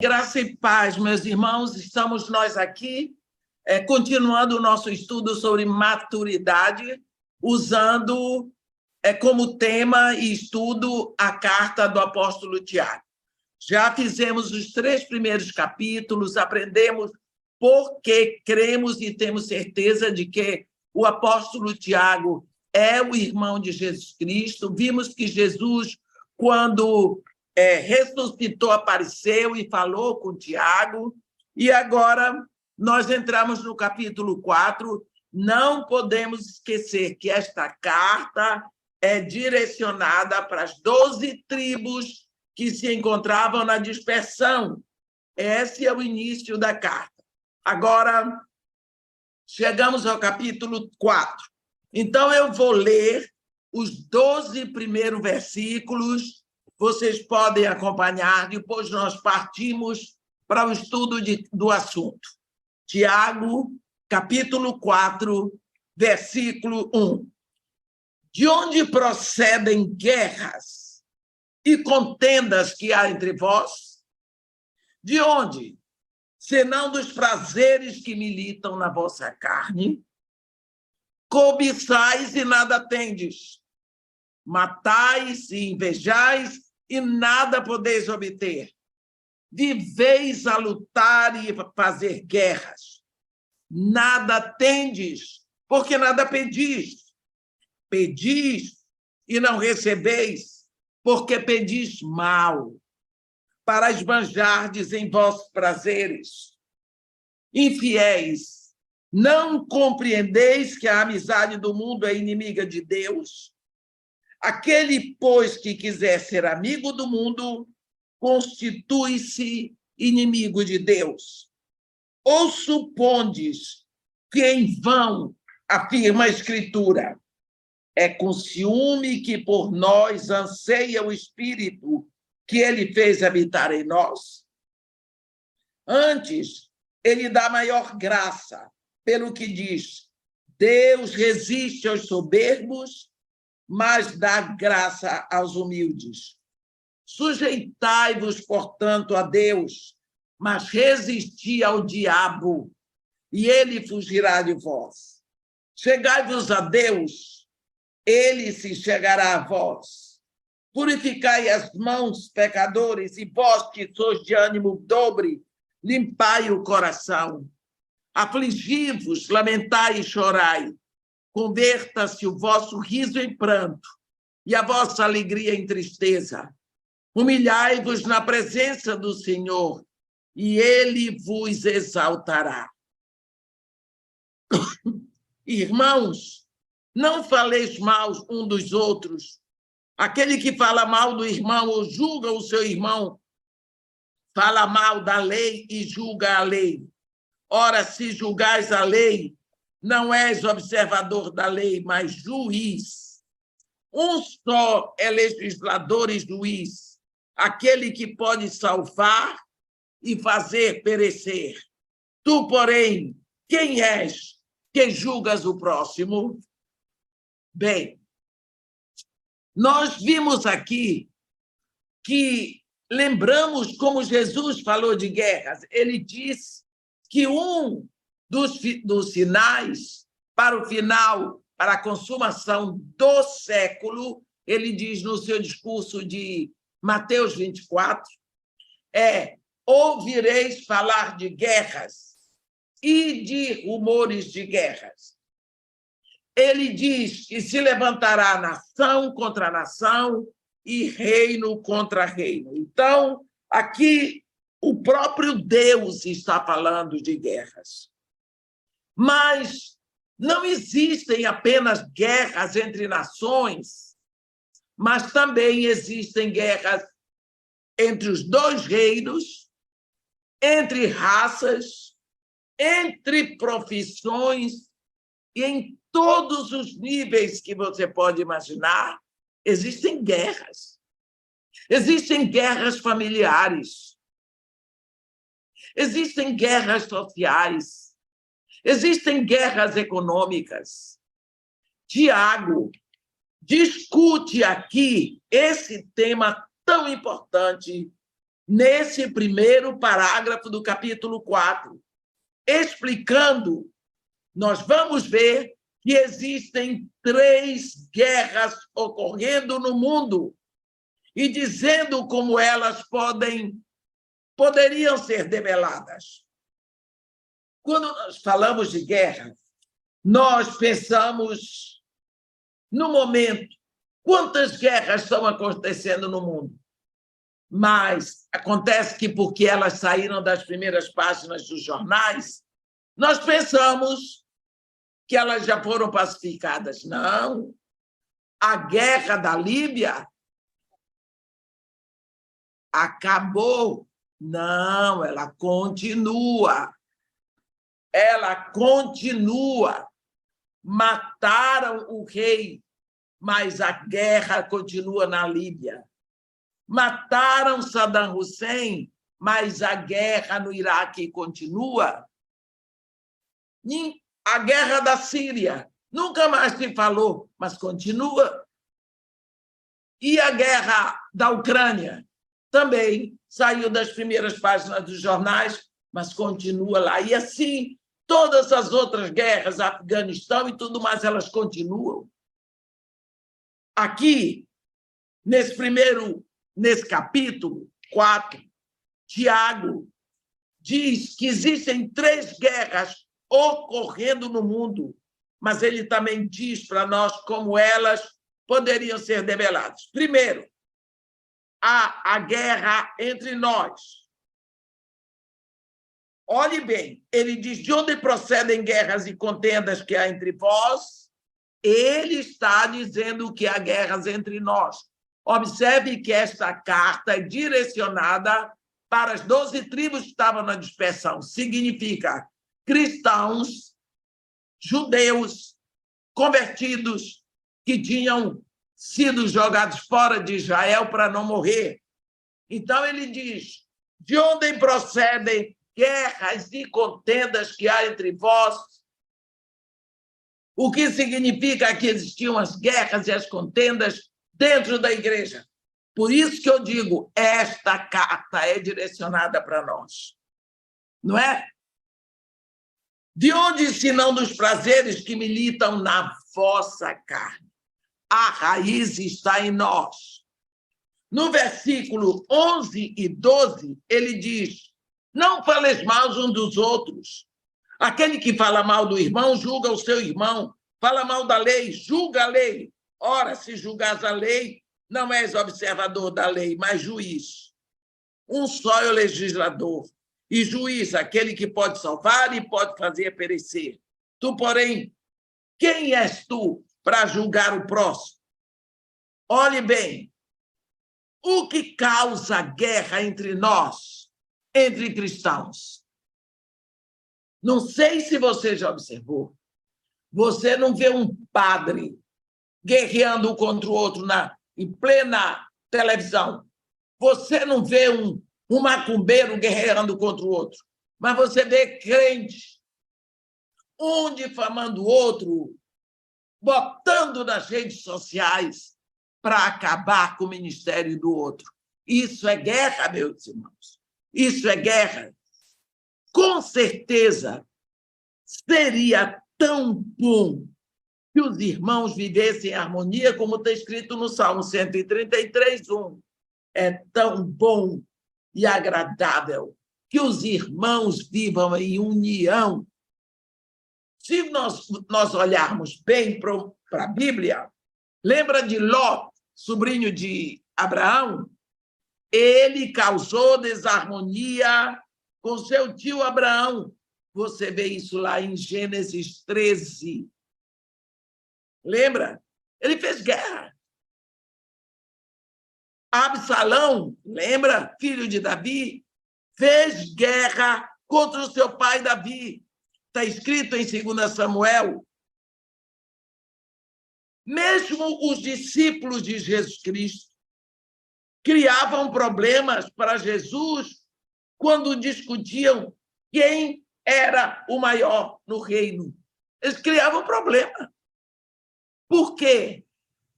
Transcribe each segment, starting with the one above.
Graça e paz, meus irmãos, estamos nós aqui, continuando o nosso estudo sobre maturidade, usando como tema e estudo a carta do apóstolo Tiago. Já fizemos os 3 primeiros capítulos, aprendemos por que cremos e temos certeza de que o apóstolo Tiago é o irmão de Jesus Cristo. Vimos que Jesus, quando ressuscitou, apareceu e falou com Tiago. E agora nós entramos no capítulo 4. Não podemos esquecer que esta carta é direcionada para as 12 tribos que se encontravam na dispersão. Esse é o início da carta. Agora, chegamos ao capítulo 4. Então, eu vou ler os 12 primeiros versículos. Vocês podem acompanhar, depois nós partimos para o estudo do assunto. Tiago, capítulo 4, versículo 1. De onde procedem guerras e contendas que há entre vós? De onde? Senão dos prazeres que militam na vossa carne? Cobiçais e nada tendes. Matais e invejais e nada podeis obter. Viveis a lutar e fazer guerras. Nada tendes, porque nada pedis. Pedis e não recebeis, porque pedis mal, para esbanjardes em vossos prazeres. Infiéis, não compreendeis que a amizade do mundo é inimiga de Deus? Aquele, pois, que quiser ser amigo do mundo, constitui-se inimigo de Deus. Ou supondes que em vão afirma a Escritura: é com ciúme que por nós anseia o Espírito que ele fez habitar em nós? Antes, ele dá maior graça, pelo que diz: Deus resiste aos soberbos, mas dá graça aos humildes. Sujeitai-vos, portanto, a Deus, mas resisti ao diabo, e ele fugirá de vós. Chegai-vos a Deus, ele se chegará a vós. Purificai as mãos, pecadores, e vós que sois de ânimo dobre, limpai o coração. Afligi-vos, lamentai e chorai. Converta-se o vosso riso em pranto e a vossa alegria em tristeza. Humilhai-vos na presença do Senhor e ele vos exaltará. Irmãos, não faleis mal um dos outros. Aquele que fala mal do irmão ou julga o seu irmão, fala mal da lei e julga a lei. Ora, se julgais a lei, não és observador da lei, mas juiz. Um só é legislador e juiz, aquele que pode salvar e fazer perecer. Tu, porém, quem és que julgas o próximo? Bem, nós vimos aqui que lembramos como Jesus falou de guerras. Ele disse que um dos sinais para o final, para a consumação do século, ele diz no seu discurso de Mateus 24, ouvireis falar de guerras e de rumores de guerras. Ele diz que se levantará nação contra nação e reino contra reino. Então, aqui, o próprio Deus está falando de guerras. Mas não existem apenas guerras entre nações, mas também existem guerras entre os 2 reinos, entre raças, entre profissões, e em todos os níveis que você pode imaginar, existem guerras. Existem guerras familiares, existem guerras sociais, existem guerras econômicas. Tiago discute aqui esse tema tão importante nesse primeiro parágrafo do capítulo 4, explicando, nós vamos ver que existem 3 guerras ocorrendo no mundo e dizendo como elas poderiam ser debeladas. Quando nós falamos de guerra, nós pensamos no momento, quantas guerras estão acontecendo no mundo? Mas acontece que, porque elas saíram das primeiras páginas dos jornais, nós pensamos que elas já foram pacificadas. Não. A guerra da Líbia acabou. Não, ela continua. Ela continua. Mataram o rei, mas a guerra continua na Líbia. Mataram Saddam Hussein, mas a guerra no Iraque continua. E a guerra da Síria, nunca mais se falou, mas continua. E a guerra da Ucrânia também saiu das primeiras páginas dos jornais, mas continua lá. E assim, todas as outras guerras, Afeganistão e tudo mais, elas continuam. Aqui, nesse capítulo 4, Tiago diz que existem 3 guerras ocorrendo no mundo, mas ele também diz para nós como elas poderiam ser debeladas. Primeiro, há a guerra entre nós. Olhe bem, ele diz: de onde procedem guerras e contendas que há entre vós? Ele está dizendo que há guerras entre nós. Observe que esta carta é direcionada para as 12 tribos que estavam na dispersão. Significa cristãos, judeus, convertidos, que tinham sido jogados fora de Israel para não morrer. Então, ele diz: de onde procedem guerras e contendas que há entre vós? O que significa que existiam as guerras e as contendas dentro da igreja? Por isso que eu digo, esta carta é direcionada para nós. Não é? De onde, senão dos prazeres que militam na vossa carne? A raiz está em nós. No versículo 11 e 12, ele diz: não faleis mal uns dos outros. Aquele que fala mal do irmão, julga o seu irmão. Fala mal da lei, julga a lei. Ora, se julgas a lei, não és observador da lei, mas juiz. Um só é o legislador. E juiz, aquele que pode salvar e pode fazer perecer. Tu, porém, quem és tu para julgar o próximo? Olhe bem, o que causa guerra entre nós, entre cristãos? Não sei se você já observou, você não vê um padre guerreando um contra o outro em plena televisão. Você não vê um macumbeiro guerreando contra o outro, mas você vê crente, um difamando o outro, botando nas redes sociais para acabar com o ministério do outro. Isso é guerra, meus irmãos. Isso é guerra. Com certeza, seria tão bom que os irmãos vivessem em harmonia, como está escrito no Salmo 133, 1. É tão bom e agradável que os irmãos vivam em união. Se nós olharmos bem para a Bíblia, lembra de Ló, sobrinho de Abraão? Ele causou desarmonia com seu tio Abraão. Você vê isso lá em Gênesis 13. Lembra? Ele fez guerra. Absalão, lembra? Filho de Davi, fez guerra contra o seu pai Davi. Está escrito em 2 Samuel. Mesmo os discípulos de Jesus Cristo criavam problemas para Jesus quando discutiam quem era o maior no reino. Eles criavam problema. Por quê?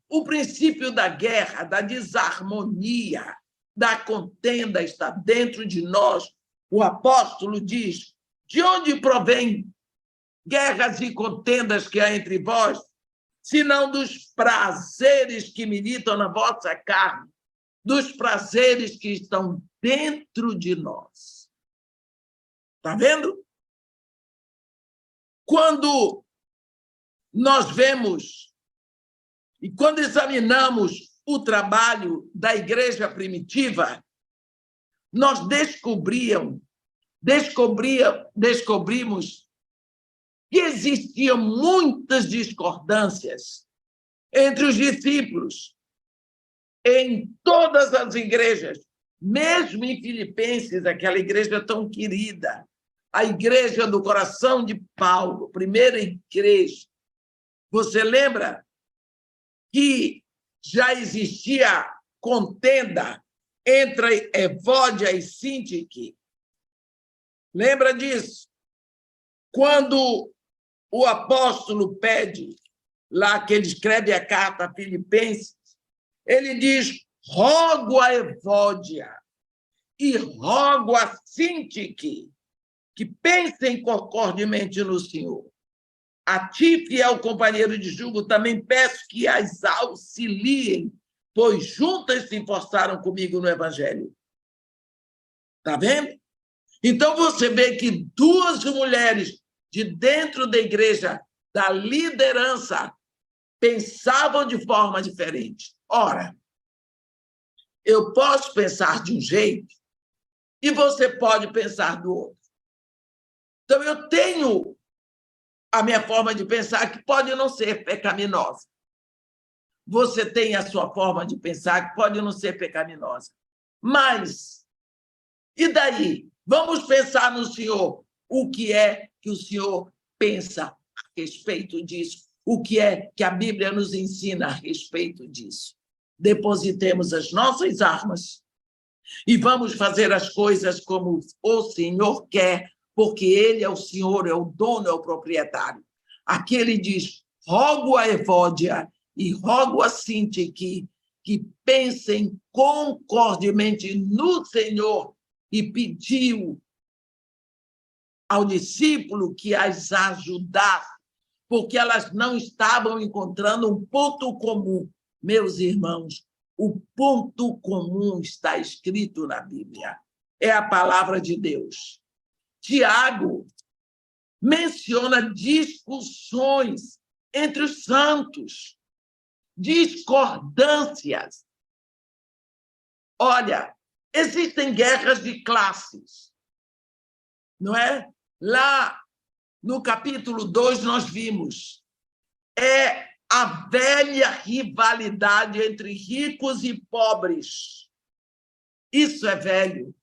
O princípio da guerra, da desarmonia, da contenda está dentro de nós, o apóstolo diz: de onde provém guerras e contendas que há entre vós, senão dos prazeres que militam na vossa carne, dos prazeres que estão dentro de nós. Está vendo? Quando nós vemos e quando examinamos o trabalho da igreja primitiva, nós descobrimos que existiam muitas discordâncias entre os discípulos em todas as igrejas, mesmo em Filipenses, aquela igreja tão querida, a igreja do coração de Paulo, primeira igreja. Você lembra que já existia contenda entre Evódia e Síntique? Lembra disso? Quando o apóstolo pede, lá que ele escreve a carta a Filipenses, ele diz: rogo a Evódia e rogo a Síntique que pensem concordemente no Senhor. A ti, fiel companheiro de jugo, também peço que as auxiliem, pois juntas se esforçaram comigo no Evangelho. Está vendo? Então, você vê que duas mulheres de dentro da igreja, da liderança, pensavam de forma diferente. Ora, eu posso pensar de um jeito e você pode pensar do outro. Então, eu tenho a minha forma de pensar, que pode não ser pecaminosa. Você tem a sua forma de pensar, que pode não ser pecaminosa. Mas, e daí? Vamos pensar no Senhor. O que é que o Senhor pensa a respeito disso? O que é que a Bíblia nos ensina a respeito disso? Depositemos as nossas armas e vamos fazer as coisas como o Senhor quer, porque Ele é o Senhor, é o dono, é o proprietário. Aqui ele diz: rogo a Evódia e rogo a Síntique que pensem concordemente no Senhor, e pediu ao discípulo que as ajudasse, porque elas não estavam encontrando um ponto comum. Meus irmãos, o ponto comum está escrito na Bíblia. É a palavra de Deus. Tiago menciona discussões entre os santos, discordâncias. Olha, existem guerras de classes, não é? Lá no capítulo 2 nós vimos, é a velha rivalidade entre ricos e pobres. Isso é velho.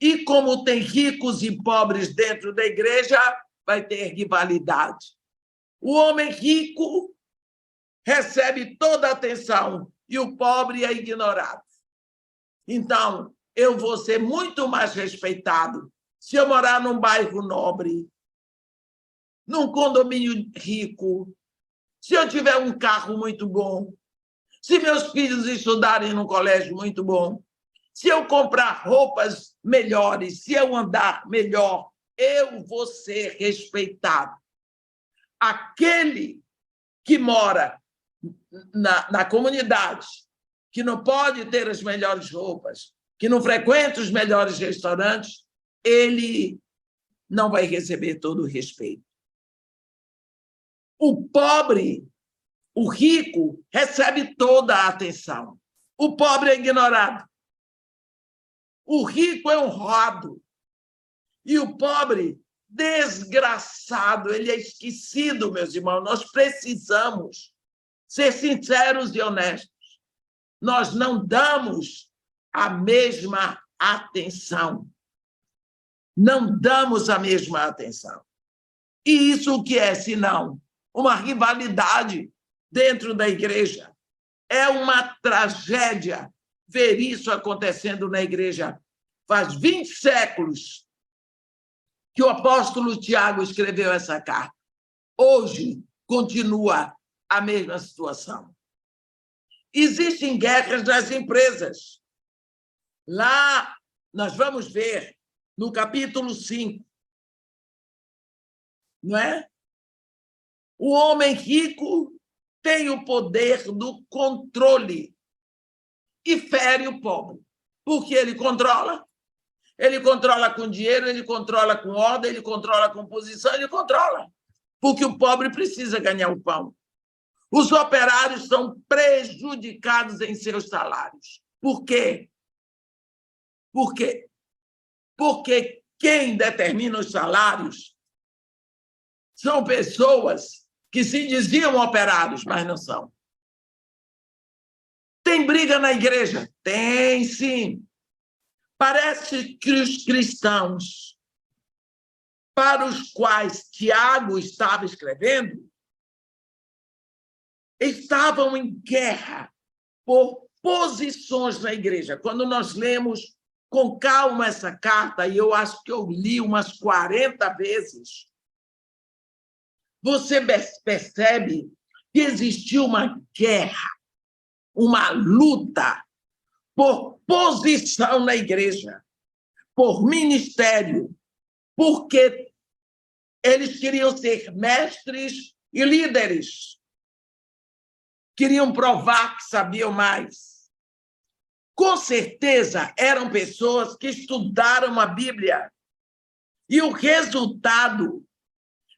E como tem ricos e pobres dentro da igreja, vai ter rivalidade. O homem rico recebe toda a atenção e o pobre é ignorado. Então, eu vou ser muito mais respeitado se eu morar num bairro nobre, num condomínio rico, se eu tiver um carro muito bom, se meus filhos estudarem num colégio muito bom, se eu comprar roupas melhores, se eu andar melhor, eu vou ser respeitado. Aquele que mora na comunidade, que não pode ter as melhores roupas, que não frequenta os melhores restaurantes, ele não vai receber todo o respeito. O pobre, o rico, recebe toda a atenção. O pobre é ignorado. O rico é honrado. E o pobre, desgraçado, ele é esquecido, meus irmãos. Nós precisamos ser sinceros e honestos. Nós não damos a mesma atenção. Não damos a mesma atenção. E isso o que é, senão uma rivalidade dentro da igreja? É uma tragédia ver isso acontecendo na igreja. Faz 20 séculos que o apóstolo Tiago escreveu essa carta. Hoje continua a mesma situação. Existem guerras nas empresas. Lá nós vamos ver no capítulo 5, não é? O homem rico tem o poder do controle e fere o pobre, porque ele controla. Ele controla com dinheiro, ele controla com ordem, ele controla com posição, ele controla, porque o pobre precisa ganhar o pão. Os operários são prejudicados em seus salários. Por quê? Por quê? Porque quem determina os salários são pessoas que se diziam operários, mas não são. Tem briga na igreja? Tem, sim. Parece que os cristãos, para os quais Tiago estava escrevendo, estavam em guerra por posições na igreja. Quando nós lemos com calma essa carta, e eu acho que eu li umas 40 vezes, você percebe que existiu uma guerra, uma luta por posição na igreja, por ministério, porque eles queriam ser mestres e líderes, queriam provar que sabiam mais. Com certeza, eram pessoas que estudaram a Bíblia, e o resultado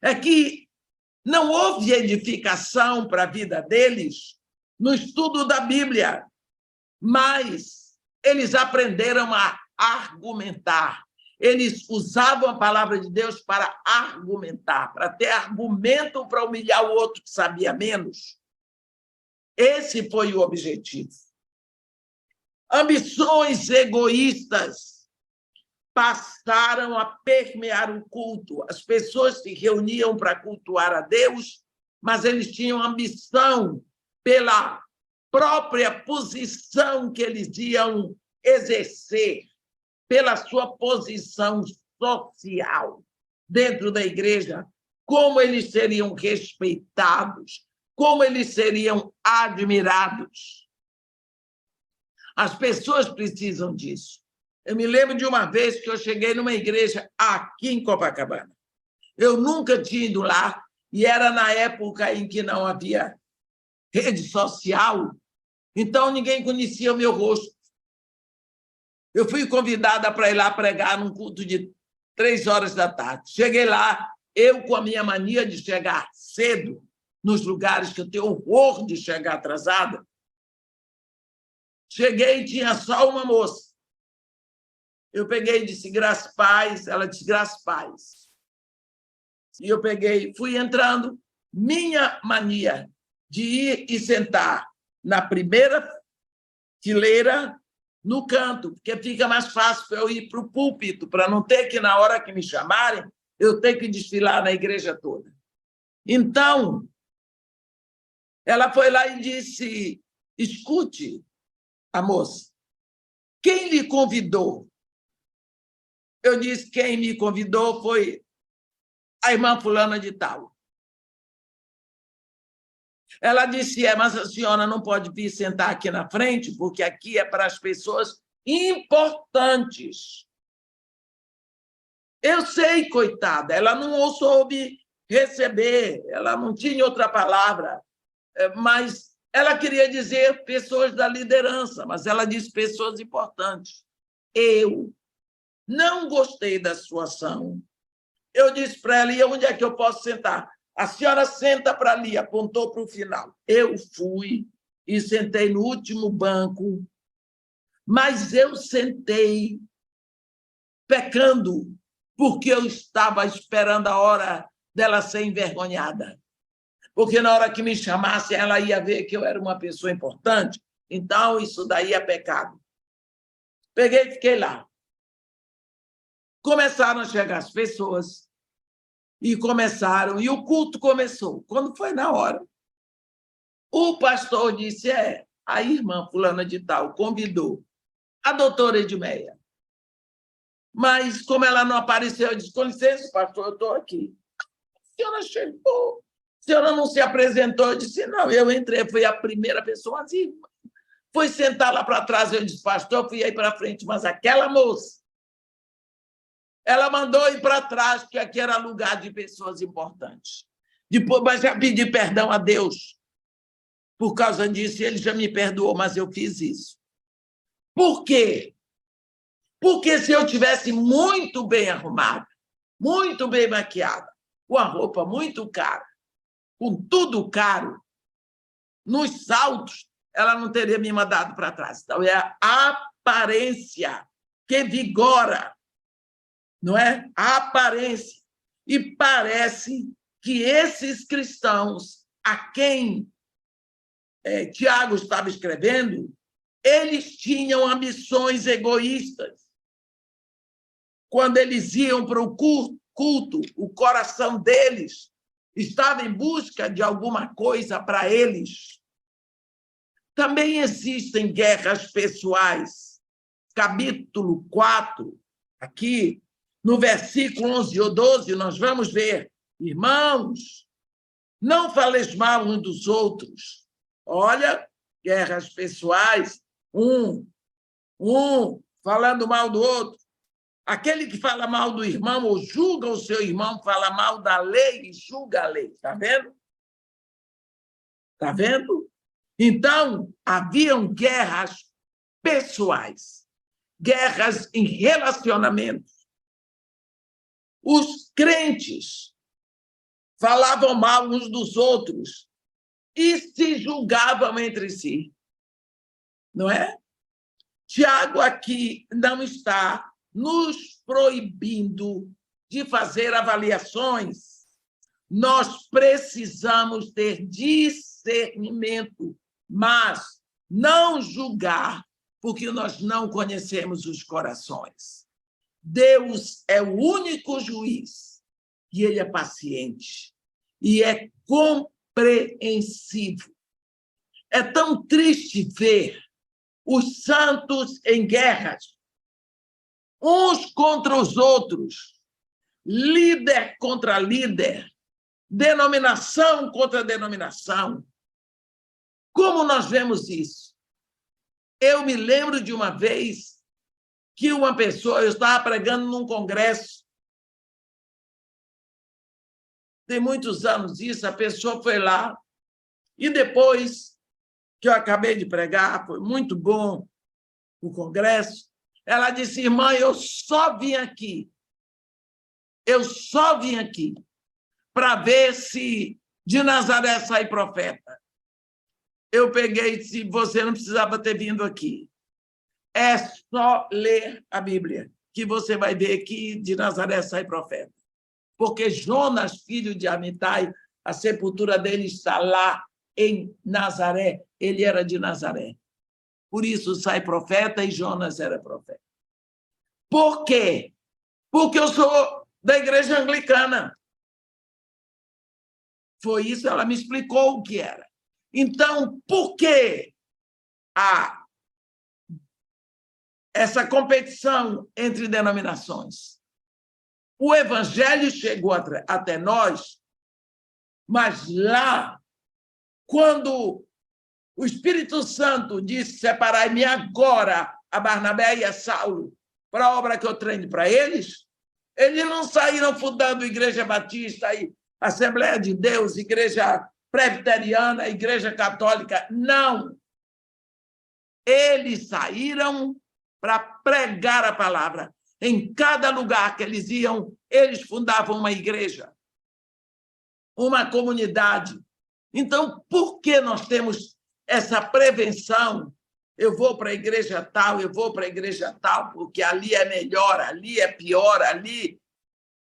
é que não houve edificação para a vida deles no estudo da Bíblia, mas eles aprenderam a argumentar. Eles usavam a palavra de Deus para argumentar, para ter argumento para humilhar o outro que sabia menos. Esse foi o objetivo. Ambições egoístas passaram a permear o culto. As pessoas se reuniam para cultuar a Deus, mas eles tinham ambição pela própria posição que eles iam exercer, pela sua posição social dentro da igreja, como eles seriam respeitados, como eles seriam admirados. As pessoas precisam disso. Eu me lembro de uma vez que eu cheguei numa igreja aqui em Copacabana. Eu nunca tinha ido lá, e era na época em que não havia rede social, então ninguém conhecia o meu rosto. Eu fui convidada para ir lá pregar num culto de 3 horas da tarde. Cheguei lá, eu com a minha mania de chegar cedo, nos lugares que eu tenho horror de chegar atrasada. Cheguei e tinha só uma moça. Eu peguei e disse, graças paz, ela disse, graças paz. E eu peguei, fui entrando, minha mania de ir e sentar na primeira fileira, no canto, porque fica mais fácil para eu ir para o púlpito, para não ter que, na hora que me chamarem, eu ter que desfilar na igreja toda. Então, ela foi lá e disse, escute, a moça, quem lhe convidou? Eu disse, quem me convidou foi a irmã fulana de tal. Ela disse, mas a senhora não pode vir sentar aqui na frente, porque aqui é para as pessoas importantes. Eu sei, coitada, ela não soube receber, ela não tinha outra palavra, mas ela queria dizer pessoas da liderança, mas ela disse pessoas importantes. Eu não gostei da sua ação. Eu disse para ela, e onde é que eu posso sentar? A senhora senta para ali, apontou para o final. Eu fui e sentei no último banco, mas eu sentei pecando, porque eu estava esperando a hora dela ser envergonhada. Porque na hora que me chamasse, ela ia ver que eu era uma pessoa importante. Então, isso daí é pecado. Peguei e fiquei lá. Começaram a chegar as pessoas, e o culto começou. Quando foi na hora, o pastor disse, a irmã fulana de tal convidou a doutora Edmeia. Mas, como ela não apareceu, eu disse, com licença, pastor, eu estou aqui. A senhora chegou, a senhora não se apresentou, eu disse, não, eu entrei, fui a primeira pessoa, assim, Fui sentar lá para trás, eu disse, pastor, fui aí para frente, mas aquela moça, ela mandou ir para trás, porque aqui era lugar de pessoas importantes. Depois, mas já pedi perdão a Deus por causa disso, ele já me perdoou, mas eu fiz isso. Por quê? Porque se eu tivesse muito bem arrumada, muito bem maquiada, com a roupa muito cara, com tudo caro, nos saltos, ela não teria me mandado para trás. Então, é a aparência que vigora, não é? A aparência. E parece que esses cristãos a quem Tiago estava escrevendo, eles tinham ambições egoístas. Quando eles iam para o culto, o coração deles estava em busca de alguma coisa para eles. Também existem guerras pessoais. Capítulo 4, aqui, no versículo 11 ou 12, nós vamos ver, irmãos, não faleis mal uns dos outros. Olha, guerras pessoais, um falando mal do outro. Aquele que fala mal do irmão ou julga o seu irmão, fala mal da lei e julga a lei. Está vendo? Está vendo? Então, haviam guerras pessoais, guerras em relacionamentos. Os crentes falavam mal uns dos outros e se julgavam entre si. Não é? Tiago aqui não está nos proibindo de fazer avaliações. Nós precisamos ter discernimento, mas não julgar, porque nós não conhecemos os corações. Deus é o único juiz e ele é paciente e é compreensivo. É tão triste ver os santos em guerras, uns contra os outros, líder contra líder, denominação contra denominação. Como nós vemos isso? Eu me lembro de uma vez que uma pessoa, eu estava pregando num congresso, tem muitos anos isso, a pessoa foi lá, e depois que eu acabei de pregar, foi muito bom o congresso, ela disse, irmã, eu só vim aqui para ver se de Nazaré sai profeta. Eu peguei e disse, você não precisava ter vindo aqui. É só ler a Bíblia, que você vai ver que de Nazaré sai profeta. Porque Jonas, filho de Amitai, a sepultura dele está lá em Nazaré. Ele era de Nazaré. Por isso sai profeta e Jonas era profeta. Por quê? Porque eu sou da igreja anglicana. Foi isso, ela me explicou o que era. Então, por que essa competição entre denominações? O evangelho chegou até nós, mas lá, quando o Espírito Santo disse, separai-me agora a Barnabé e a Saulo para a obra que eu treino para eles, eles não saíram fundando Igreja Batista e Assembleia de Deus, Igreja Presbiteriana, Igreja Católica, não. Eles saíram para pregar a palavra. Em cada lugar que eles iam, eles fundavam uma igreja, uma comunidade. Então, por que nós temos essa prevenção? Eu vou para a igreja tal, eu vou para a igreja tal, porque ali é melhor, ali é pior, ali...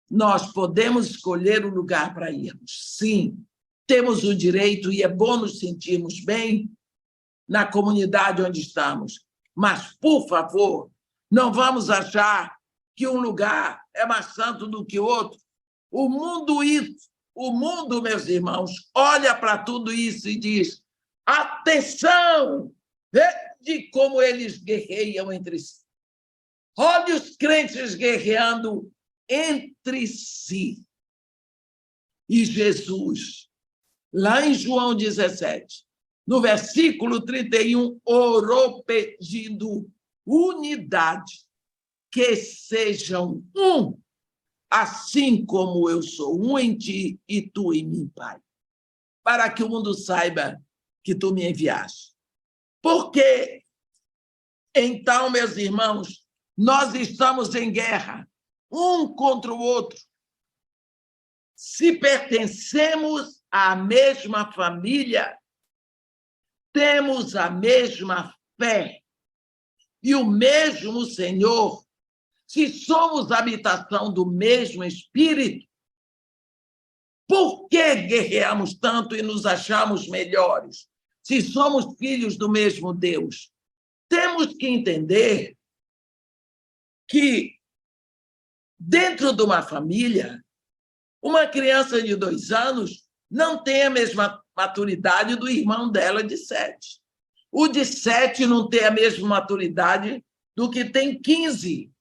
Nós podemos escolher o lugar para irmos. Sim, temos o direito e é bom nos sentirmos bem na comunidade onde estamos. Mas, por favor, não vamos achar que um lugar é mais santo do que o outro. O mundo, meus irmãos, olha para tudo isso e diz, atenção, de como eles guerreiam entre si. Olha os crentes guerreando entre si. E Jesus, lá em João 17, no versículo 31, orou pedindo unidade, que sejam um, assim como eu sou um em ti e tu em mim, Pai, para que o mundo saiba que tu me enviaste. Porque, então, meus irmãos, nós estamos em guerra, um contra o outro. Se pertencemos à mesma família, temos a mesma fé e o mesmo Senhor, se somos habitação do mesmo Espírito, por que guerreamos tanto e nos achamos melhores? Se somos filhos do mesmo Deus, temos que entender que, dentro de uma família, uma criança de 2 anos não tem a mesma maturidade do irmão dela de 7. O de 7 não tem a mesma maturidade do que tem 15.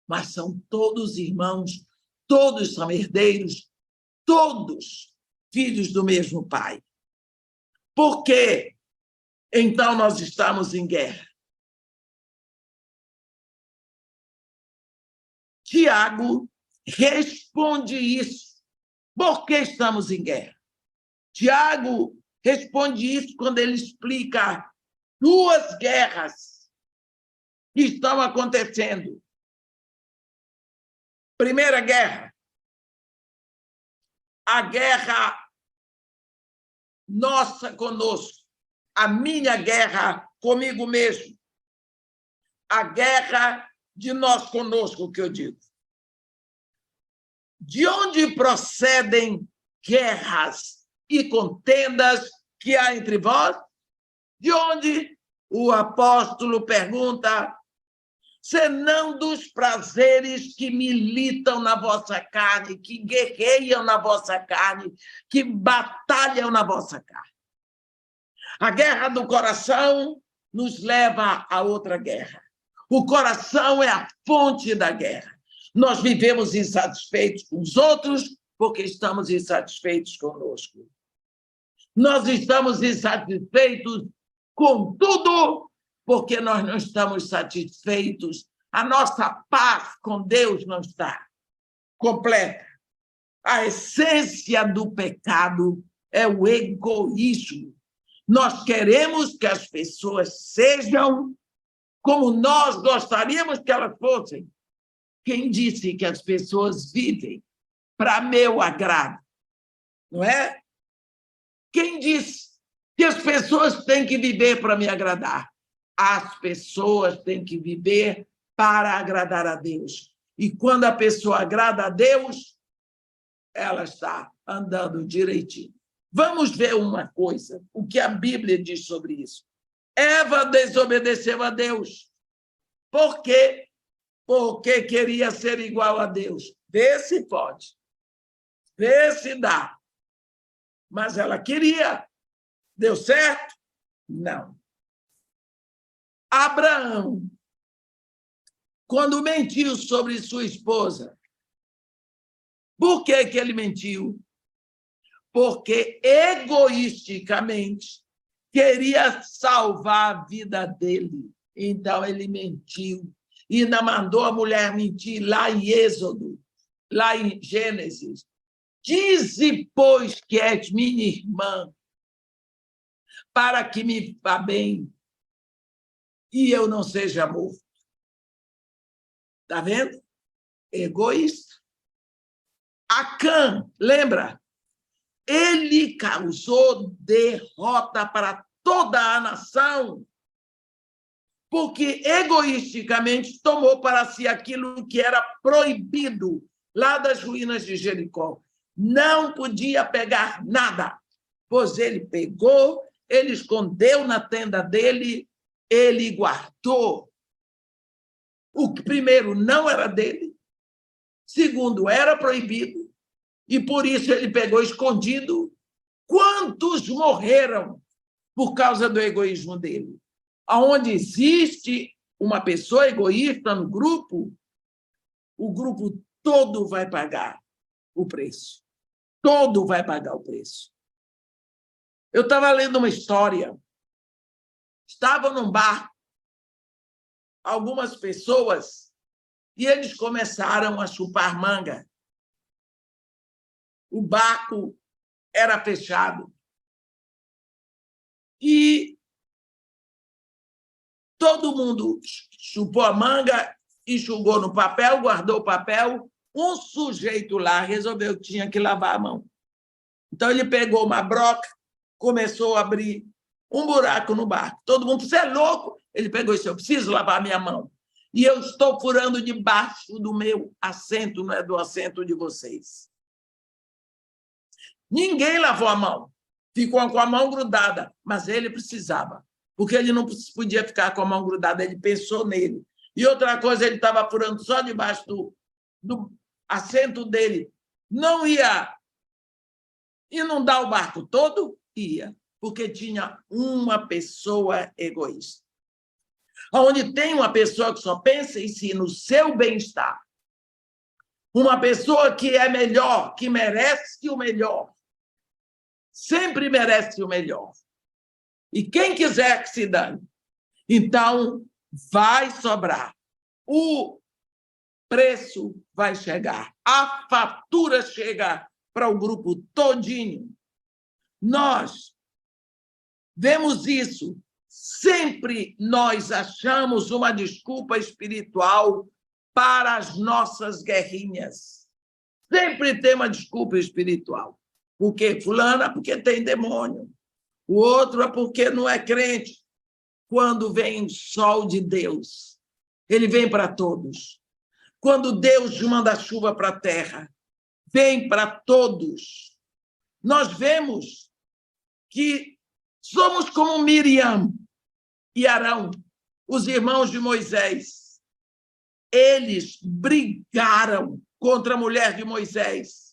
Mas são todos irmãos, todos são herdeiros, todos filhos do mesmo Pai. Por que, então, nós estamos em guerra? Tiago responde isso. Por que estamos em guerra? Tiago responde isso quando ele explica 2 guerras que estão acontecendo. Primeira guerra, a guerra nossa conosco, a minha guerra comigo mesmo, a guerra de nós conosco, que eu digo. De onde procedem guerras e contendas que há entre vós? De onde? O apóstolo pergunta, senão dos prazeres que militam na vossa carne, que guerreiam na vossa carne, que batalham na vossa carne. A guerra do coração nos leva a outra guerra. O coração é a fonte da guerra. Nós vivemos insatisfeitos com os outros porque estamos insatisfeitos conosco. Nós estamos insatisfeitos com tudo porque nós não estamos satisfeitos. A nossa paz com Deus não está completa. A essência do pecado é o egoísmo. Nós queremos que as pessoas sejam como nós gostaríamos que elas fossem. Quem disse que as pessoas vivem para meu agrado? Não é? Quem disse que as pessoas têm que viver para me agradar? As pessoas têm que viver para agradar a Deus. E quando a pessoa agrada a Deus, ela está andando direitinho. Vamos ver uma coisa, o que a Bíblia diz sobre isso. Eva desobedeceu a Deus. Por quê? Porque queria ser igual a Deus. Vê se pode. Vê se dá. Mas ela queria. Deu certo? Não. Abraão, quando mentiu sobre sua esposa, por que que ele mentiu? Porque egoisticamente queria salvar a vida dele. Então ele mentiu. E ainda mandou a mulher mentir lá em Êxodo, lá em Gênesis. Dize, pois, que és minha irmã, para que me vá bem e eu não seja morto. Está vendo? Egoísta. Acã, lembra? Ele causou derrota para toda a nação, porque egoisticamente tomou para si aquilo que era proibido lá das ruínas de Jericó. Não podia pegar nada, pois ele pegou, ele escondeu na tenda dele, ele guardou. O que, primeiro, não era dele, segundo, era proibido, e por isso ele pegou escondido. Quantos morreram por causa do egoísmo dele? Onde existe uma pessoa egoísta no grupo, o grupo todo vai pagar o preço. Todo vai pagar o preço. Eu estava lendo uma história estavam num barco, algumas pessoas, e eles começaram a chupar manga. O barco era fechado. E todo mundo chupou a manga, enxugou no papel, guardou o papel. Um sujeito lá resolveu que tinha que lavar a mão. Então, ele pegou uma broca, começou a abrir um buraco no barco. Todo mundo, você é louco? Ele pegou e disse, eu preciso lavar minha mão. E eu estou furando debaixo do meu assento, não é do assento de vocês. Ninguém lavou a mão. Ficou com a mão grudada, mas ele precisava, porque ele não podia ficar com a mão grudada, ele pensou nele. E outra coisa, ele estava furando só debaixo do assento dele. Não ia inundar o barco todo? Ia, porque tinha uma pessoa egoísta. Onde tem uma pessoa que só pensa em si, no seu bem-estar. Uma pessoa que é melhor, que merece o melhor. Sempre merece o melhor. E quem quiser que se dane. Então, vai sobrar. O preço vai chegar. A fatura chega para o grupo todinho. Nós vemos isso. Sempre nós achamos uma desculpa espiritual para as nossas guerrinhas. Sempre tem uma desculpa espiritual. Por quê? Fulana, porque tem demônio. O outro é porque não é crente. Quando vem o sol de Deus, ele vem para todos. Quando Deus manda chuva para a terra, vem para todos. Nós vemos que somos como Miriam e Arão, os irmãos de Moisés. Eles brigaram contra a mulher de Moisés.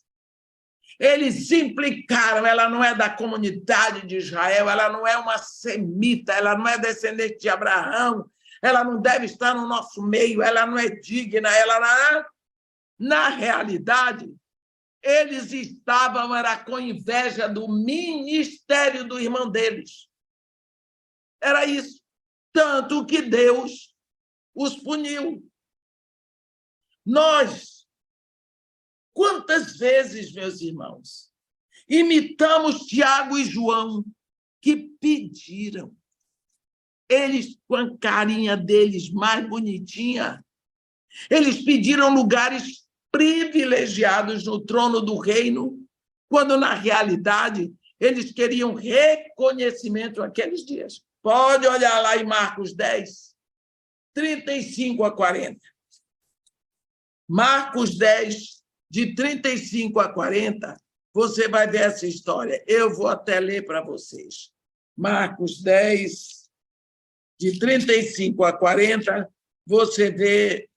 Eles se implicaram, ela não é da comunidade de Israel, ela não é uma semita, ela não é descendente de Abraão, ela não deve estar no nosso meio, ela não é digna, ela não é... Na realidade, eles estavam era com inveja do ministério do irmão deles. Era isso. Tanto que Deus os puniu. Nós, quantas vezes, meus irmãos, imitamos Tiago e João, que pediram, eles, com a carinha deles mais bonitinha, eles pediram lugares privilegiados no trono do reino, quando, na realidade, eles queriam reconhecimento naqueles dias. Pode olhar lá em Marcos 10, 35 a 40. Marcos 10, de 35 a 40, você vai ver essa história. Eu vou até ler para vocês. Marcos 10, de 35 a 40, você vê...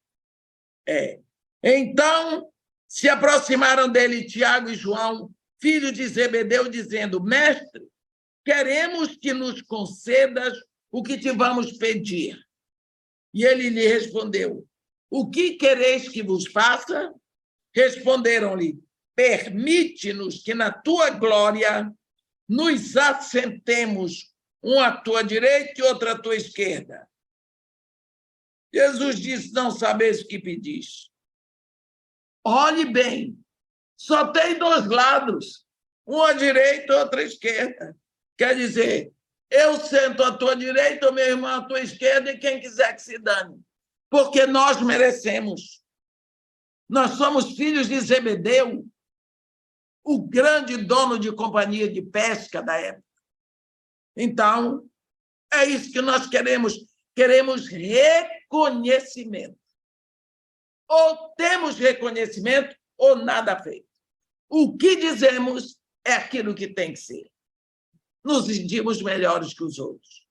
Então, se aproximaram dele Tiago e João, filhos de Zebedeu, dizendo, mestre, queremos que nos concedas o que te vamos pedir. E ele lhe respondeu, o que quereis que vos faça? Responderam-lhe, permite-nos que na tua glória nos assentemos, um à tua direita e outro à tua esquerda. Jesus disse, não sabeis o que pedis. Olhe bem, só tem dois lados, um à direita e outro à esquerda. Quer dizer, eu sento à tua direita, o meu irmão à tua esquerda, e quem quiser que se dane. Porque nós merecemos. Nós somos filhos de Zebedeu, o grande dono de companhia de pesca da época. Então, é isso que nós queremos. Queremos reconhecimento. Ou temos reconhecimento, ou nada feito. O que dizemos é aquilo que tem que ser. Nos sentimos melhores que os outros.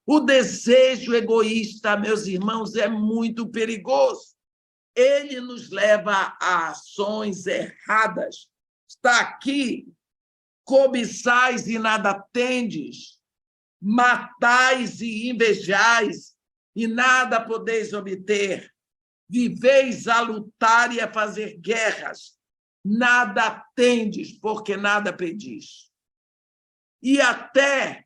O desejo egoísta, meus irmãos, é muito perigoso. Ele nos leva a ações erradas. Está aqui, cobiçais e nada tendes, matais e invejais, e nada podeis obter. Viveis a lutar e a fazer guerras, nada tendes, porque nada pedis. E até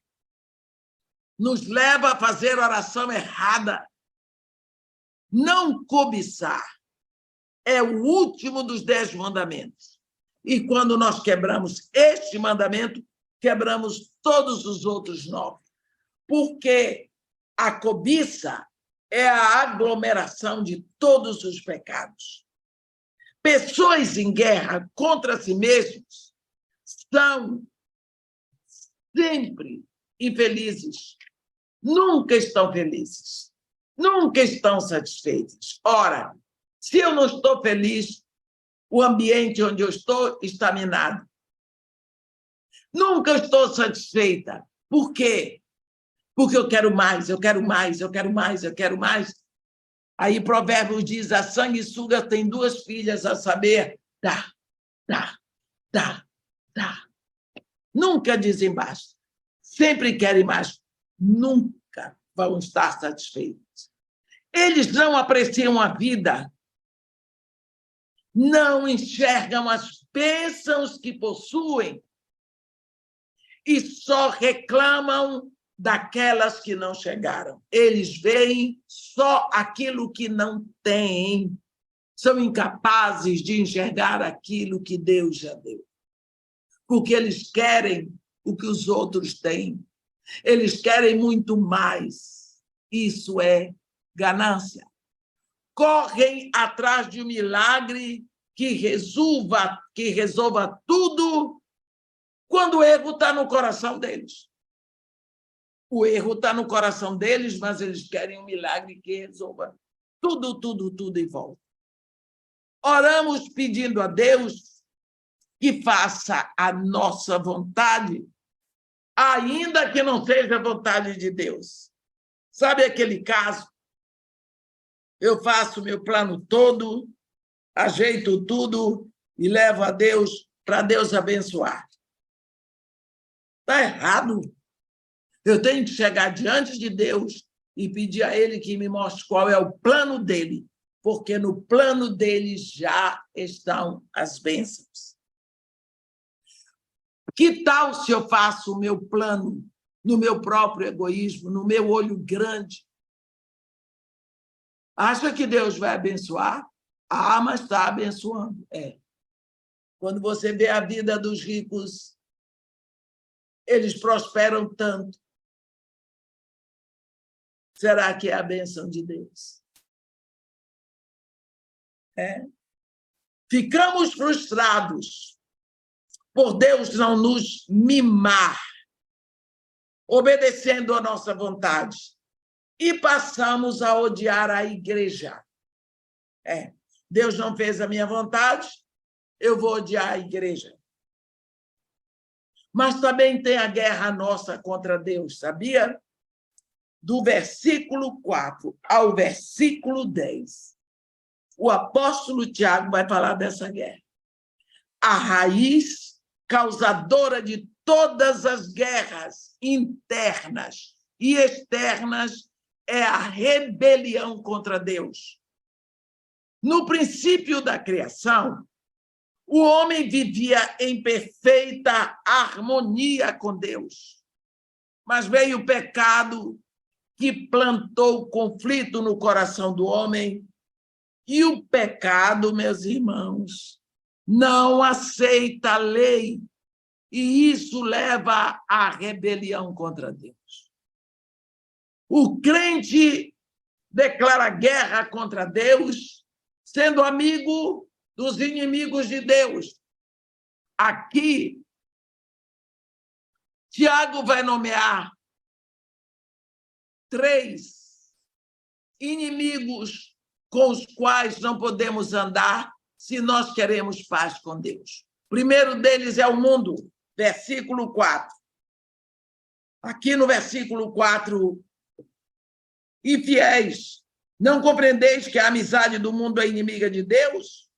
nos leva a fazer oração errada. Não cobiçar é o último dos 10 mandamentos. E quando nós quebramos este mandamento, quebramos todos os outros 9. Porque a cobiça é a aglomeração de todos os pecados. Pessoas em guerra contra si mesmos são sempre infelizes. Nunca estão felizes. Nunca estão satisfeitos. Ora, se eu não estou feliz, o ambiente onde eu estou está minado. Nunca estou satisfeita. Por quê? Porque eu quero mais, eu quero mais, eu quero mais, eu quero mais. Aí Provérbios diz, a sanguessuga tem 2 filhas, a saber, dá. Nunca dizem basta. Sempre querem mais. Nunca vão estar satisfeitos. Eles não apreciam a vida, não enxergam as bênçãos que possuem e só reclamam daquelas que não chegaram. Eles veem só aquilo que não têm. São incapazes de enxergar aquilo que Deus já deu. Porque eles querem o que os outros têm. Eles querem muito mais. Isso é ganância. Correm atrás de um milagre que resolva tudo, quando o erro está no coração deles. O erro está no coração deles, mas eles querem um milagre que resolva tudo em volta. Oramos pedindo a Deus que faça a nossa vontade, ainda que não seja a vontade de Deus. Sabe aquele caso? Eu faço meu plano todo, ajeito tudo e levo a Deus para Deus abençoar. Está errado. Eu tenho que chegar diante de Deus e pedir a Ele que me mostre qual é o plano dele, porque no plano dele já estão as bênçãos. Que tal se eu faço o meu plano no meu próprio egoísmo, no meu olho grande? Acha que Deus vai abençoar? Ah, mas está abençoando. É. Quando você vê a vida dos ricos, eles prosperam tanto. Será que é a bênção de Deus? É. Ficamos frustrados por Deus não nos mimar, obedecendo a nossa vontade, e passamos a odiar a igreja. Deus não fez a minha vontade, eu vou odiar a igreja. Mas também tem a guerra nossa contra Deus, sabia? Do versículo 4 ao versículo 10, o apóstolo Tiago vai falar dessa guerra. A raiz causadora de todas as guerras internas e externas é a rebelião contra Deus. No princípio da criação, o homem vivia em perfeita harmonia com Deus. Mas veio o pecado que plantou conflito no coração do homem. E o pecado, meus irmãos, não aceita a lei. E isso leva à rebelião contra Deus. O crente declara guerra contra Deus, sendo amigo dos inimigos de Deus. Aqui, Tiago vai nomear 3 inimigos com os quais não podemos andar se nós queremos paz com Deus. O primeiro deles é o mundo, versículo 4. Aqui no versículo 4, infiéis, não compreendeis que a amizade do mundo é inimiga de Deus?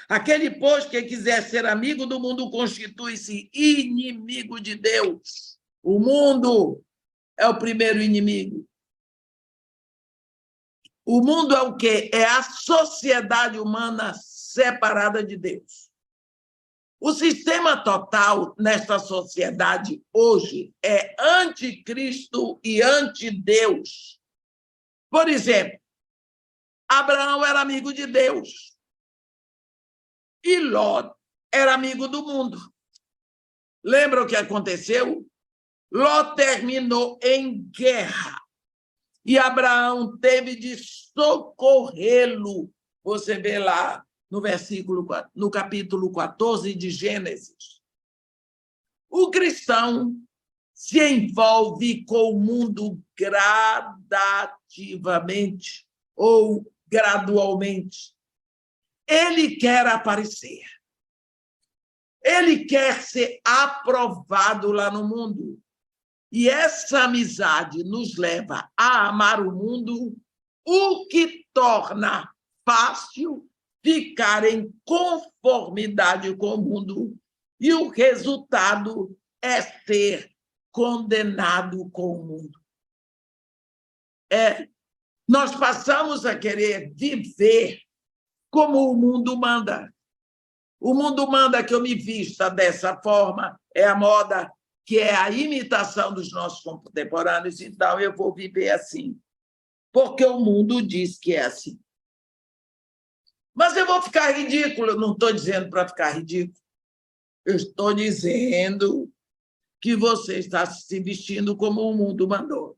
Aquele, pois, que quiser ser amigo do mundo constitui-se inimigo de Deus. O mundo é o primeiro inimigo. O mundo é o quê? É a sociedade humana separada de Deus. O sistema total nesta sociedade hoje é anticristo e antideus. Por exemplo, Abraão era amigo de Deus e Ló era amigo do mundo. Lembra o que aconteceu? Ló terminou em guerra e Abraão teve de socorrê-lo. Você vê lá no capítulo 14 de Gênesis. O cristão se envolve com o mundo gradativamente ou gradualmente. Ele quer aparecer. Ele quer ser aprovado lá no mundo. E essa amizade nos leva a amar o mundo, o que torna fácil ficar em conformidade com o mundo. E o resultado é ser condenado com o mundo. Nós passamos a querer viver como o mundo manda. O mundo manda que eu me vista dessa forma, é a moda, que é a imitação dos nossos contemporâneos, então eu vou viver assim, porque o mundo diz que é assim. Mas eu vou ficar ridículo, eu não estou dizendo para ficar ridículo, eu estou dizendo que você está se vestindo como o mundo mandou.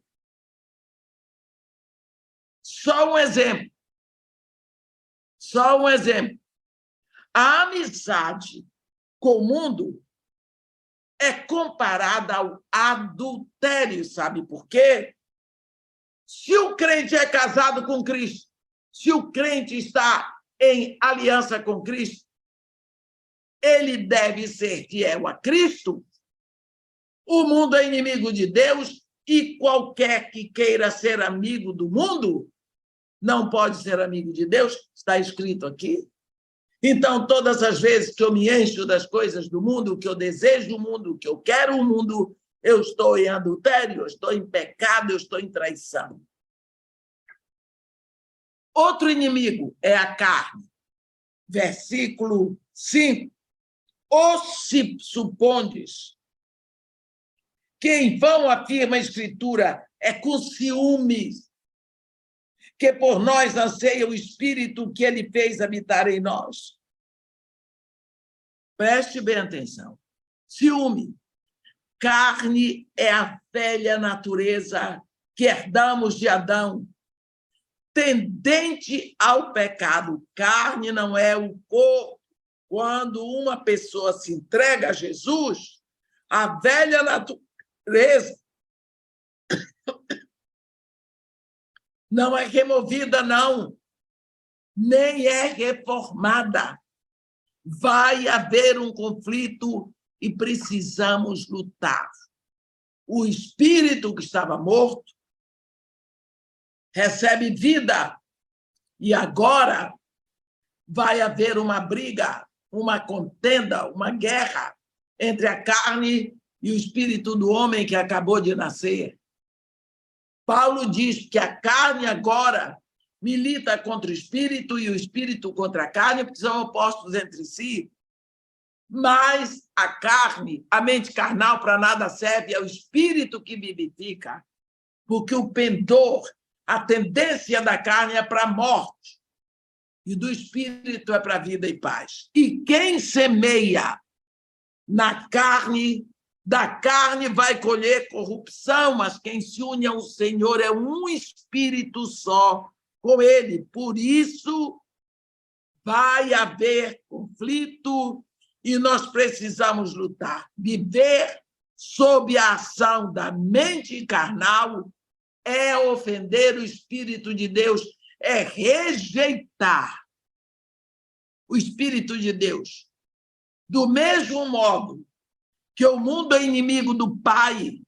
Só um exemplo. A amizade com o mundo é comparada ao adultério, sabe por quê? Se o crente é casado com Cristo, se o crente está em aliança com Cristo, ele deve ser fiel a Cristo. O mundo é inimigo de Deus e qualquer que queira ser amigo do mundo não pode ser amigo de Deus, está escrito aqui. Então, todas as vezes que eu me encho das coisas do mundo, que eu desejo o mundo, que eu quero o mundo, eu estou em adultério, eu estou em pecado, eu estou em traição. Outro inimigo é a carne. Versículo 5. Ou se supondes que em vão afirma a Escritura, é com ciúmes que por nós anseia o Espírito que ele fez habitar em nós. Preste bem atenção. Ciúme. Carne é a velha natureza que herdamos de Adão, tendente ao pecado. Carne não é o corpo. Quando uma pessoa se entrega a Jesus, a velha natureza não é removida, não, nem é reformada. Vai haver um conflito e precisamos lutar. O espírito que estava morto recebe vida e agora vai haver uma briga, uma contenda, uma guerra entre a carne e o espírito do homem que acabou de nascer. Paulo diz que a carne agora milita contra o espírito e o espírito contra a carne, porque são opostos entre si. Mas a carne, a mente carnal para nada serve, é o espírito que vivifica, porque o pendor, a tendência da carne é para a morte e do espírito é para a vida e paz. E quem semeia na carne, da carne vai colher corrupção, mas quem se une ao Senhor é um espírito só com ele. Por isso, vai haver conflito e nós precisamos lutar. Viver sob a ação da mente carnal é ofender o Espírito de Deus, é rejeitar o Espírito de Deus. Do mesmo modo que o mundo é inimigo do Pai,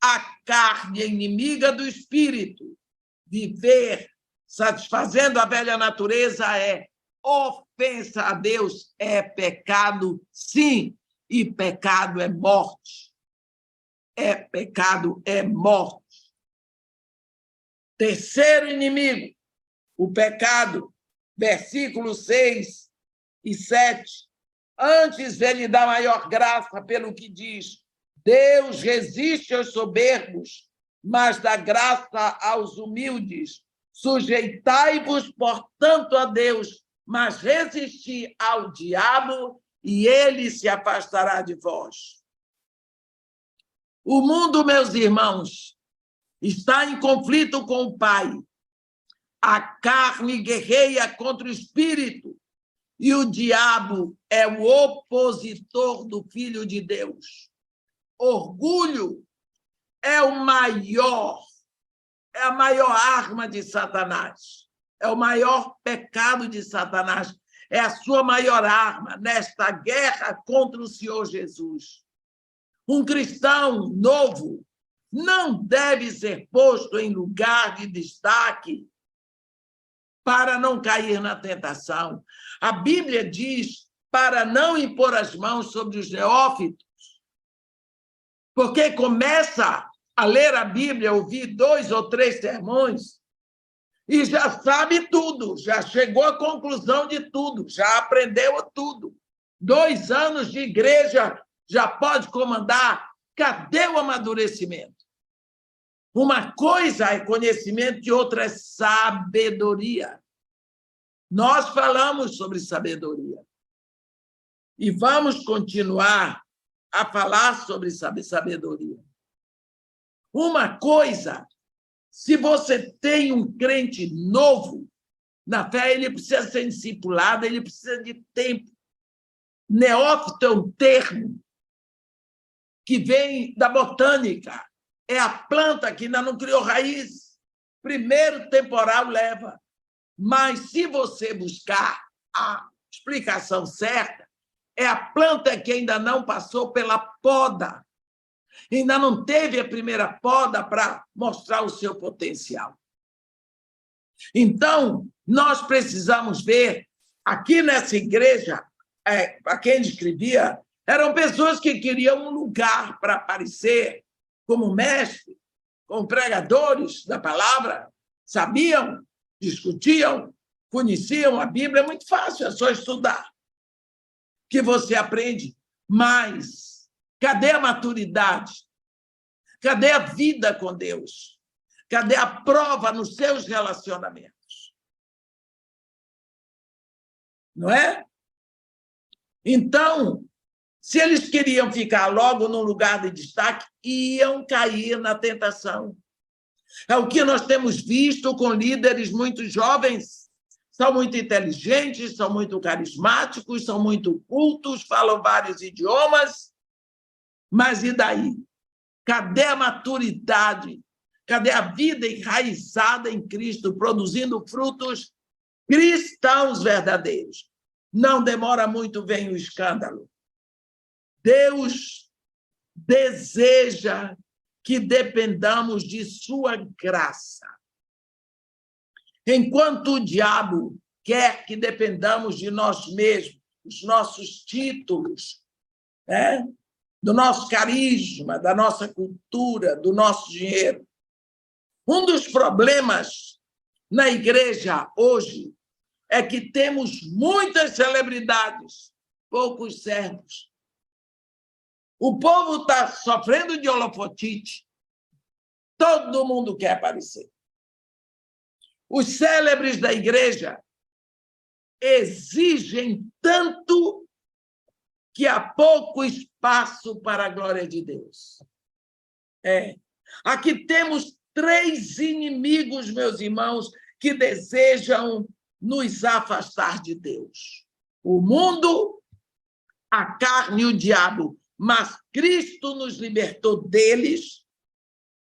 a carne é inimiga do Espírito. Viver satisfazendo a velha natureza é ofensa a Deus, é pecado, sim, e pecado é morte. Pecado é morte. Terceiro inimigo, o pecado, versículos 6 e 7. Antes, ele dá maior graça pelo que diz: Deus resiste aos soberbos, mas dá graça aos humildes. Sujeitai-vos, portanto, a Deus, mas resisti ao diabo, e ele se afastará de vós. O mundo, meus irmãos, está em conflito com o Pai. A carne guerreia contra o Espírito, e o diabo é o opositor do Filho de Deus. Orgulho é a maior arma de Satanás, é o maior pecado de Satanás, é a sua maior arma nesta guerra contra o Senhor Jesus. Um cristão novo não deve ser posto em lugar de destaque para não cair na tentação. A Bíblia diz para não impor as mãos sobre os neófitos, porque começa a ler a Bíblia, ouvir 2 ou 3 sermões, e já sabe tudo, já chegou à conclusão de tudo, já aprendeu tudo. 2 anos de igreja já pode comandar. Cadê o amadurecimento? Uma coisa é conhecimento e outra é sabedoria. Nós falamos sobre sabedoria e vamos continuar a falar sobre sabedoria. Uma coisa, se você tem um crente novo na fé, ele precisa ser discipulado, ele precisa de tempo. Neófito é um termo que vem da botânica. É a planta que ainda não criou raiz. Primeiro temporal leva. Mas, se você buscar a explicação certa, é a planta que ainda não passou pela poda. Ainda não teve a primeira poda para mostrar o seu potencial. Então, nós precisamos ver, aqui nessa igreja, para quem escrevia, eram pessoas que queriam um lugar para aparecer como mestre, como pregadores da palavra, sabiam, discutiam, conheciam a Bíblia. É muito fácil, é só estudar, que você aprende. Mas cadê a maturidade? Cadê a vida com Deus? Cadê a prova nos seus relacionamentos? Não é? Então, se eles queriam ficar logo num lugar de destaque, iam cair na tentação. É o que nós temos visto com líderes muito jovens. São muito inteligentes, são muito carismáticos, são muito cultos, falam vários idiomas. Mas e daí? Cadê a maturidade? Cadê a vida enraizada em Cristo, produzindo frutos cristãos verdadeiros? Não demora muito, vem o escândalo. Deus deseja que dependamos de sua graça. Enquanto o diabo quer que dependamos de nós mesmos, dos nossos títulos, do nosso carisma, da nossa cultura, do nosso dinheiro. Um dos problemas na igreja hoje é que temos muitas celebridades, poucos servos. O povo está sofrendo de holofotite. Todo mundo quer aparecer. Os célebres da igreja exigem tanto que há pouco espaço para a glória de Deus. Aqui temos 3 inimigos, meus irmãos, que desejam nos afastar de Deus: o mundo, a carne e o diabo. Mas Cristo nos libertou deles,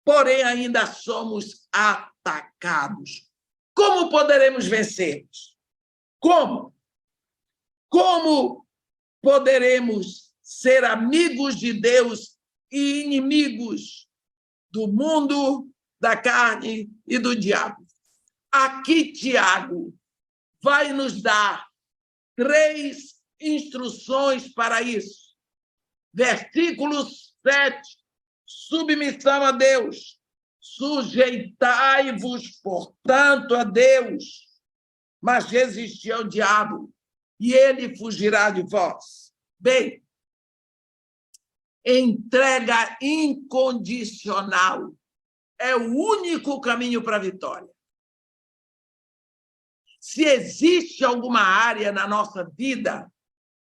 porém ainda somos atacados. Como poderemos vencê-los? Como? Como poderemos ser amigos de Deus e inimigos do mundo, da carne e do diabo? Aqui, Tiago vai nos dar 3 instruções para isso. Versículo 7, submissão a Deus. Sujeitai-vos, portanto, a Deus, mas resisti ao diabo, e ele fugirá de vós. Bem, entrega incondicional é o único caminho para a vitória. Se existe alguma área na nossa vida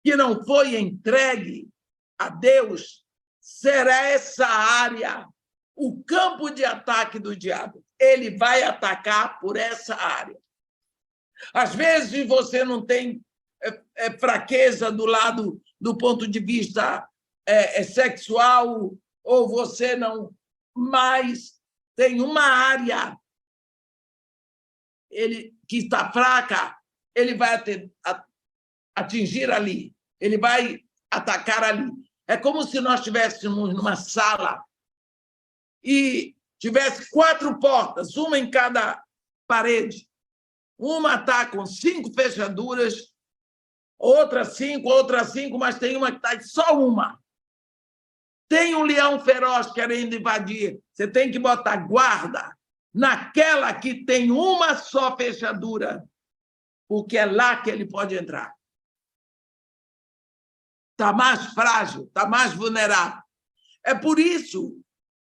que não foi entregue a Deus, será essa área o campo de ataque do diabo. Ele vai atacar por essa área. Às vezes você não tem fraqueza do lado do ponto de vista sexual, ou você não, mas tem uma área que está fraca, ele vai atingir ali, ele vai atacar ali. É como se nós estivéssemos numa sala e tivesse 4 portas, uma em cada parede. Uma está com 5 fechaduras, outra 5, mas tem uma que está só uma. Tem um leão feroz querendo invadir, você tem que botar guarda naquela que tem uma só fechadura, porque é lá que ele pode entrar. Está mais frágil, está mais vulnerável. É por isso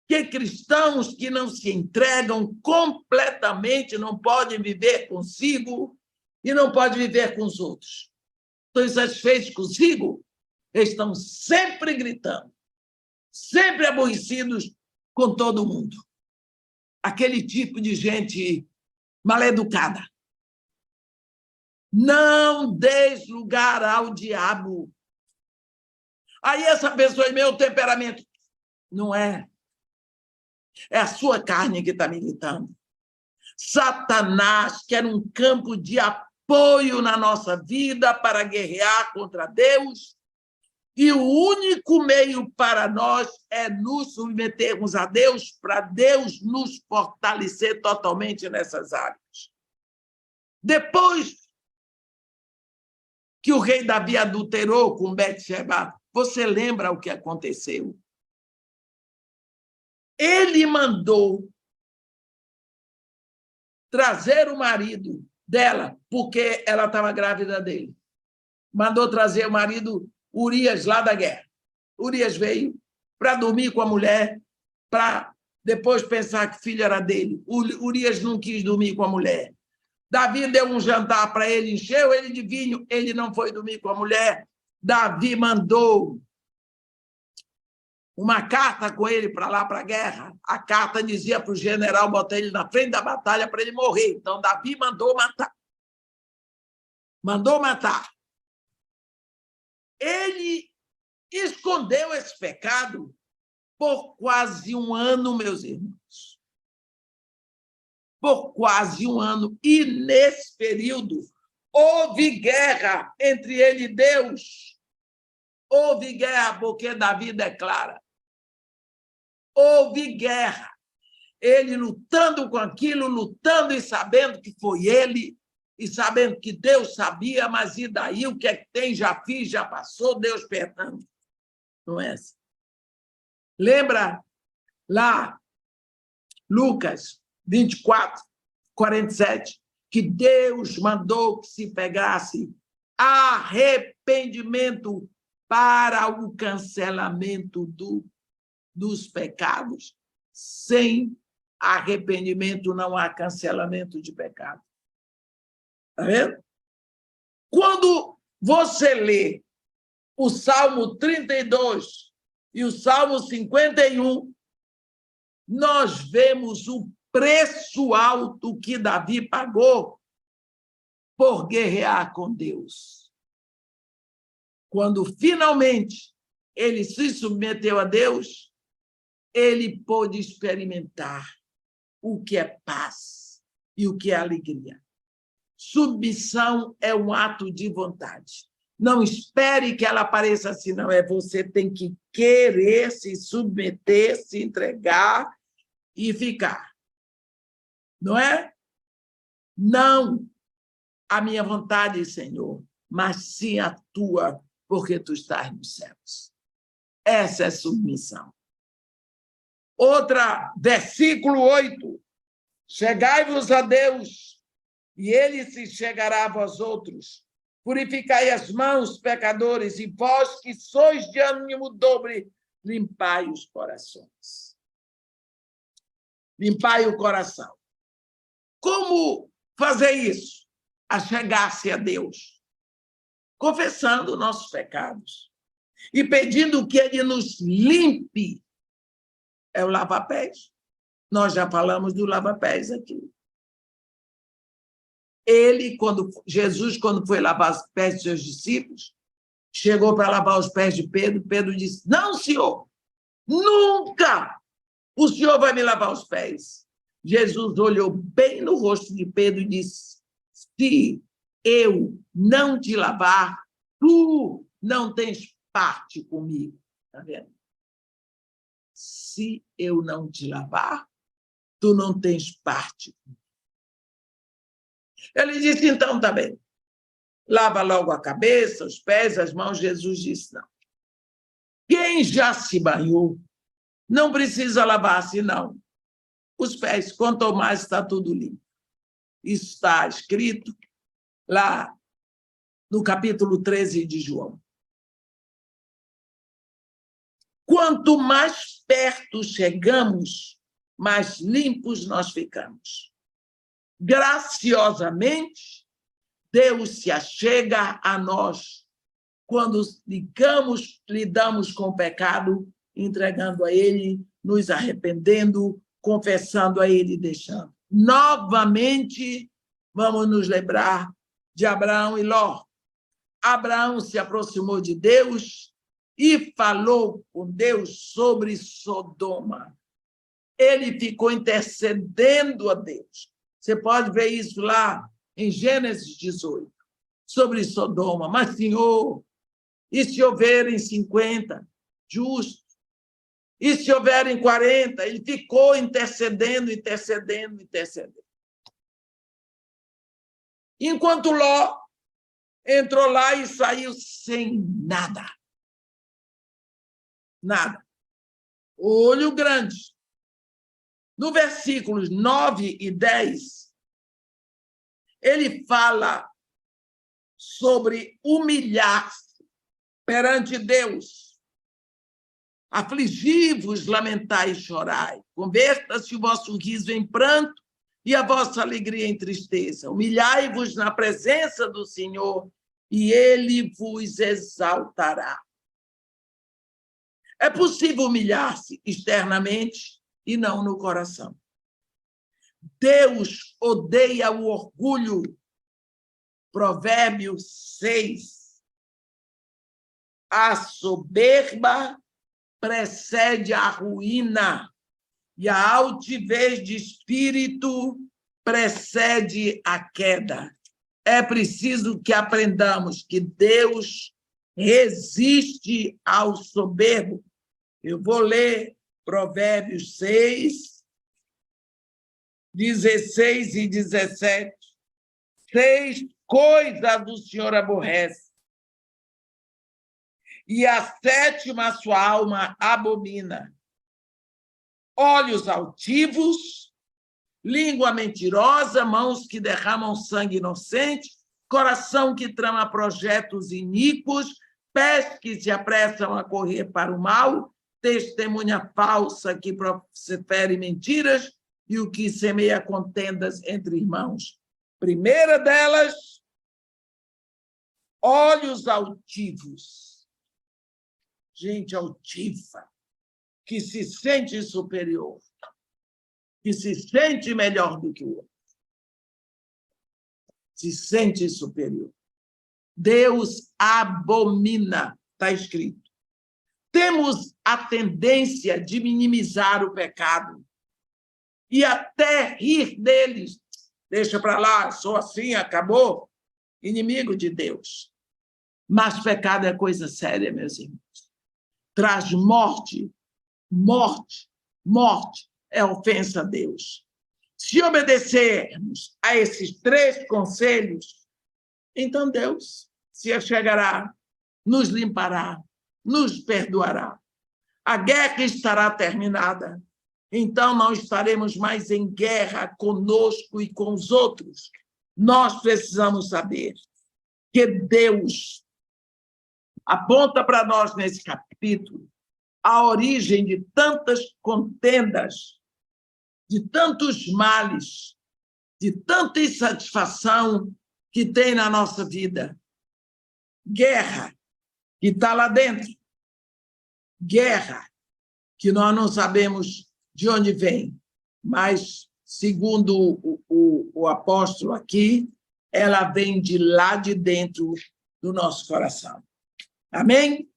que cristãos que não se entregam completamente não podem viver consigo e não podem viver com os outros. Estão insatisfeitos consigo, estão sempre gritando, sempre aborrecidos com todo mundo. Aquele tipo de gente mal-educada. Não dês lugar ao diabo. Aí essa pessoa é meu temperamento. Não é. É a sua carne que está militando. Satanás quer um campo de apoio na nossa vida para guerrear contra Deus, e o único meio para nós é nos submetermos a Deus, para Deus nos fortalecer totalmente nessas áreas. Depois que o rei Davi adulterou com Betseba, você lembra o que aconteceu? Ele mandou trazer o marido dela, porque ela estava grávida dele. Mandou trazer o marido Urias lá da guerra. Urias veio para dormir com a mulher, para depois pensar que o filho era dele. Urias não quis dormir com a mulher. Davi deu um jantar para ele, encheu ele de vinho, ele não foi dormir com a mulher. Davi mandou uma carta com ele para lá, para a guerra. A carta dizia para o general botar ele na frente da batalha para ele morrer. Então, Davi mandou matar. Mandou matar. Ele escondeu esse pecado por quase 1 ano, meus irmãos. Por quase 1 ano. E, nesse período, houve guerra entre ele e Deus. Houve guerra, porque Davi declara. Houve guerra. Ele lutando com aquilo, lutando e sabendo que foi ele, e sabendo que Deus sabia, mas e daí? O que é que tem? Já fiz, já passou, Deus perdão. Não é assim. Lembra lá, Lucas 24, 47, que Deus mandou que se pegasse arrependimento para o cancelamento dos pecados. Sem arrependimento não há cancelamento de pecado. Está vendo? Quando você lê o Salmo 32 e o Salmo 51, nós vemos o preço alto que Davi pagou por guerrear com Deus. Quando finalmente ele se submeteu a Deus, ele pôde experimentar o que é paz e o que é alegria. Submissão é um ato de vontade. Não espere que ela apareça assim, não. Você tem que querer se submeter, se entregar e ficar. Não é? Não a minha vontade, Senhor, mas sim a tua, porque tu estás nos céus. Essa é submissão. Outra, versículo 8. Chegai-vos a Deus, e ele se chegará a vós outros. Purificai as mãos, pecadores, e vós que sois de ânimo dobre, limpai os corações. Limpai o coração. Como fazer isso? Achegar-se a Deus, confessando nossos pecados e pedindo que Ele nos limpe. É o lava-pés. Nós já falamos do lava-pés aqui. Jesus, quando foi lavar os pés dos seus discípulos, chegou para lavar os pés de Pedro. Pedro disse: não, Senhor, nunca o Senhor vai me lavar os pés. Jesus olhou bem no rosto de Pedro e disse: se eu não te lavar, tu não tens parte comigo. Está vendo? Se eu não te lavar, tu não tens parte comigo. Ele disse: então, tá bem. Lava logo a cabeça, os pés, as mãos. Jesus disse: não. Quem já se banhou não precisa lavar-se, não. Os pés, quanto mais está tudo limpo. Isso está escrito lá no capítulo 13 de João. Quanto mais perto chegamos, mais limpos nós ficamos. Graciosamente, Deus se achega a nós quando lidamos com o pecado, entregando a Ele, nos arrependendo, confessando a Ele e deixando. Novamente, vamos nos lembrar de Abraão e Ló. Abraão se aproximou de Deus e falou com Deus sobre Sodoma. Ele ficou intercedendo a Deus. Você pode ver isso lá em Gênesis 18, sobre Sodoma. Mas, Senhor, e se houverem 50 justos? E se houverem 40? Ele ficou intercedendo. Enquanto Ló entrou lá e saiu sem nada. Nada. Olho grande. No versículos 9 e 10, ele fala sobre humilhar-se perante Deus. Afligi-vos, lamentai e chorai. Converta-se o vosso riso em pranto e a vossa alegria em tristeza. Humilhai-vos na presença do Senhor e Ele vos exaltará. É possível humilhar-se externamente e não no coração. Deus odeia o orgulho. Provérbios 6. A soberba precede a ruína e a altivez de espírito precede a queda. É preciso que aprendamos que Deus resiste ao soberbo. Eu vou ler Provérbios 6, 16 e 17. 6 coisas o Senhor aborrece, e a 7ª a sua alma abomina: olhos altivos, língua mentirosa, mãos que derramam sangue inocente, coração que trama projetos iníquos, pés que se apressam a correr para o mal, testemunha falsa que profere mentiras e o que semeia contendas entre irmãos. Primeira delas, olhos altivos. Gente altiva, que se sente superior, que se sente melhor do que o outro. Se sente superior. Deus abomina, está escrito. Temos a tendência de minimizar o pecado e até rir deles. Deixa para lá, sou assim, acabou. Inimigo de Deus. Mas pecado é coisa séria, meus irmãos. Traz morte, morte, morte. É ofensa a Deus. Se obedecermos a esses 3 conselhos, então Deus se achegará, nos limpará, nos perdoará. A guerra estará terminada. Então não estaremos mais em guerra conosco e com os outros. Nós precisamos saber que Deus aponta para nós nesse capítulo a origem de tantas contendas, de tantos males, de tanta insatisfação que tem na nossa vida. Guerra, que está lá dentro. Guerra, que nós não sabemos de onde vem, mas, segundo o apóstolo aqui, ela vem de lá de dentro do nosso coração. Amém?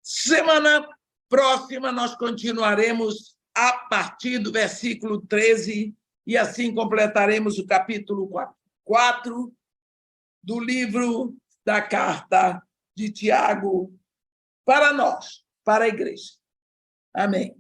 Semana próxima nós continuaremos a partir do versículo 13 e assim completaremos o capítulo 4 do livro da carta de Tiago para nós, para a igreja. Amém.